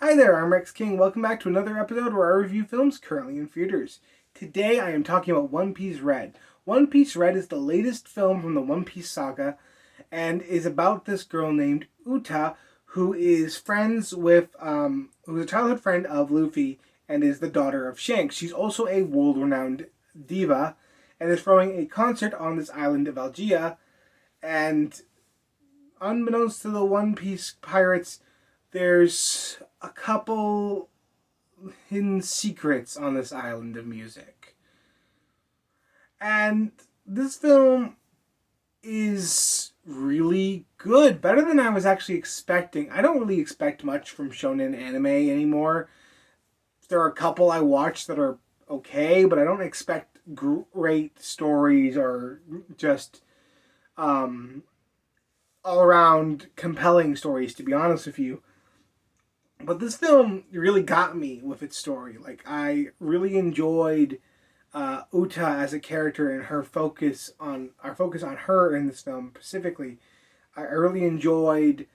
Hi there, I'm Rex King. Welcome back to another episode where I review films currently in theaters. Today I am talking about One Piece Red. One Piece Red is the latest film from the One Piece saga and is about this girl named Uta who is friends with, who's a childhood friend of Luffy and is the daughter of Shanks. She's also a world renowned diva and is throwing a concert on this island of Algia. And unbeknownst to the One Piece pirates, there's a couple hidden secrets on this island of music. And this film is really good, better than I was actually expecting. I don't really expect much from shonen anime anymore. There are a couple I watch that are okay, but I don't expect great stories or just all around compelling stories, to be honest with you. But this film really got me with its story. Like, I really enjoyed Uta as a character and her focus on our focus on her in this film specifically. I really enjoyed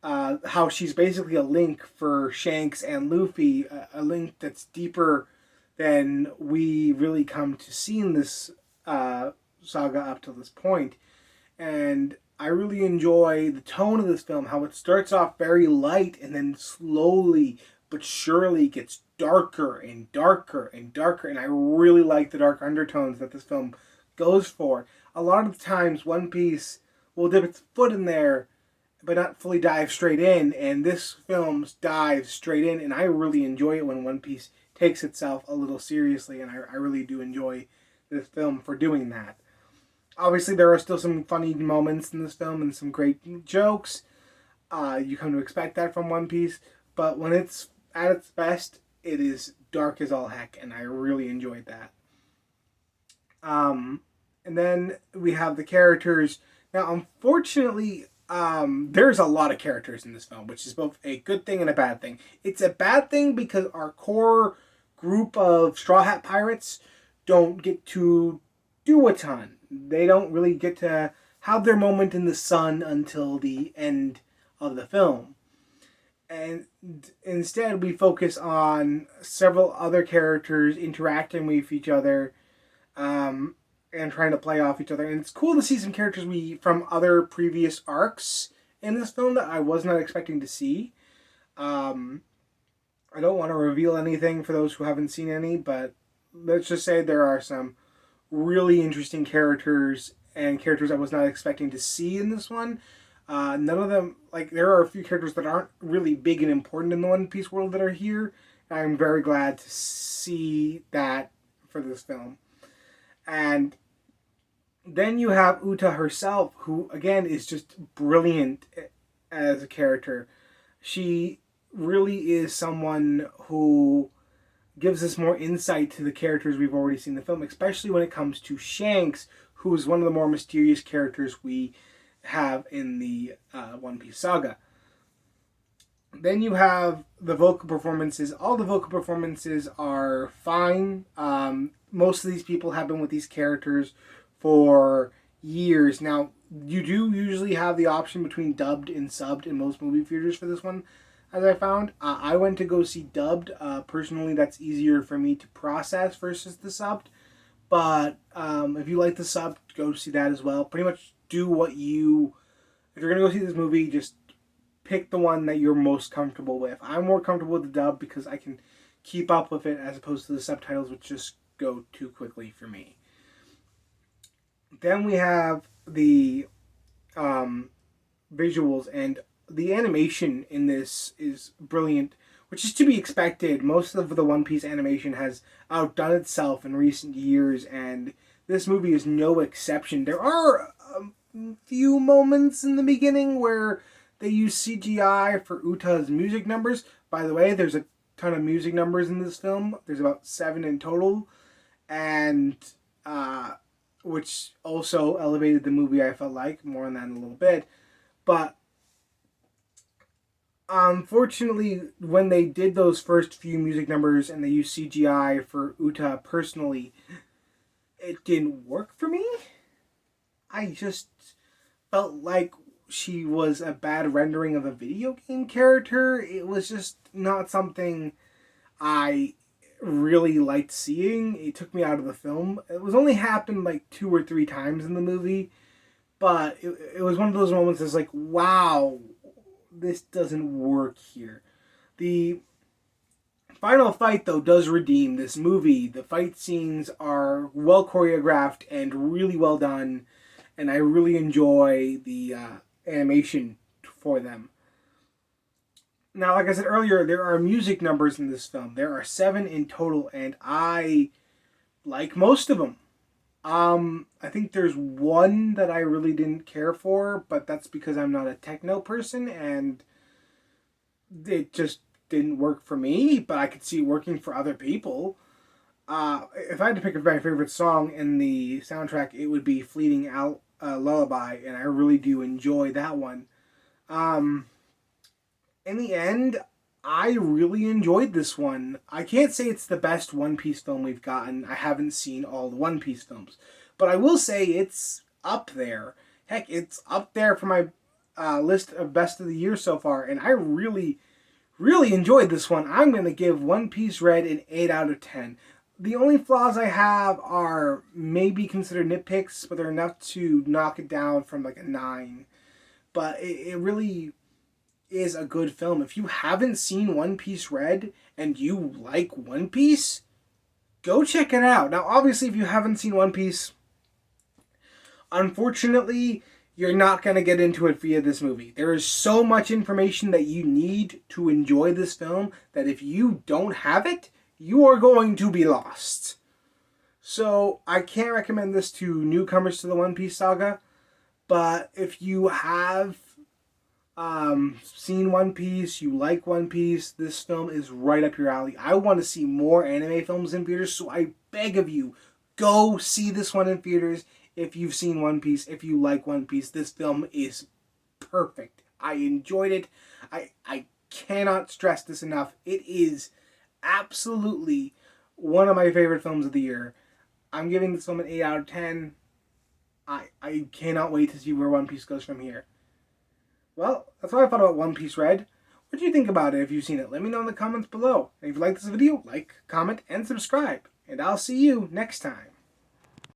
how she's basically a link for Shanks and Luffy, a link that's deeper than we really come to see in this saga up to this point. And I really enjoy the tone of this film, how it starts off very light and then slowly but surely gets darker and darker and darker. And I really like the dark undertones that this film goes for. A lot of times, One Piece will dip its foot in there, but not fully dive straight in. And this film dives straight in, and I really enjoy it when One Piece takes itself a little seriously, and I really do enjoy this film for doing that. Obviously, there are still some funny moments in this film and some great jokes. You come to expect that from One Piece, but when it's at its best, it is dark as all heck, and I really enjoyed that. Um, and then we have the characters. Now, unfortunately, there's a lot of characters in this film, which is both a good thing and a bad thing. It's a bad thing because our core group of Straw Hat Pirates don't get to do a ton. They don't really get to have their moment in the sun until the end of the film. And instead, we focus on several other characters interacting with each other, um, and trying to play off each other. And it's cool to see some characters we from other previous arcs in this film that I was not expecting to see. Um, I don't want to reveal anything for those who haven't seen any, but let's just say there are some really interesting characters and characters I was not expecting to see in this one. None of them, like, there are a few characters that aren't really big and important in the One Piece world that are here. I'm very glad to see that for this film. And then you have Uta herself, who, again, is just brilliant as a character. She really is someone who gives us more insight to the characters we've already seen in the film, especially when it comes to Shanks, who is one of the more mysterious characters we have in the One Piece saga. Then you have the vocal performances. All the vocal performances are fine. Most of these people have been with these characters for years. Now, you do usually have the option between dubbed and subbed in most movie theaters for this one, as I found. I went to go see dubbed. Personally, that's easier for me to process versus the subbed. But if you like the sub, go see that as well. Pretty much do what you. If you're gonna go see this movie, just pick the one that you're most comfortable with. I'm more comfortable with the dub because I can keep up with it as opposed to the subtitles, which just go too quickly for me. Then we have the um, visuals, and the animation in this is brilliant, which is to be expected. Most of the One Piece animation has outdone itself in recent years, and this movie is no exception. There are a few moments in the beginning where they use CGI for Uta's music numbers. By the way, there's a ton of music numbers in this film. There's about 7 in total, and which also elevated the movie. I felt like more on that in a little bit, but unfortunately, when they did those first few music numbers and they used CGI for Uta personally, it didn't work for me. I just felt like she was a bad rendering of a video game character. It was just not something I really liked seeing. It took me out of the film. It was only happened like 2 or 3 times in the movie, but it was one of those moments that's like, wow, this doesn't work here. The final fight, though, does redeem this movie. The fight scenes are well choreographed and really well done, and I really enjoy the animation for them. Now, like I said earlier, there are music numbers in this film. There are 7 in total, and I like most of them. I think there's one that I really didn't care for, but that's because I'm not a techno person, and it just didn't work for me, but I could see it working for other people. If I had to pick my favorite song in the soundtrack, it would be Fleeting Out Lullaby, and I really do enjoy that one. Um, in the end, I really enjoyed this one. I can't say it's the best One Piece film we've gotten. I haven't seen all the One Piece films. But I will say it's up there. Heck, it's up there for my list of best of the year so far, and I really, really enjoyed this one. I'm going to give One Piece Red an 8 out of 10. The only flaws I have are maybe considered nitpicks, but they're enough to knock it down from like a 9. But it really is a good film. If you haven't seen One Piece Red and you like One Piece, go check it out. Now, obviously, if you haven't seen One Piece, unfortunately, you're not going to get into it via this movie. There is so much information that you need to enjoy this film that if you don't have it, you are going to be lost. So, I can't recommend this to newcomers to the One Piece saga, but if you have seen One Piece, you like One Piece, this film is right up your alley. I want to see more anime films in theaters, so I beg of you, go see this one in theaters if you've seen One Piece, if you like One Piece. This film is perfect. I enjoyed it. I cannot stress this enough. It is absolutely one of my favorite films of the year. I'm giving this film an 8 out of 10. I cannot wait to see where One Piece goes from here. Well, that's what I thought about One Piece Red. What do you think about it if you've seen it? Let me know in the comments below. And if you like this video, like, comment, and subscribe. And I'll see you next time.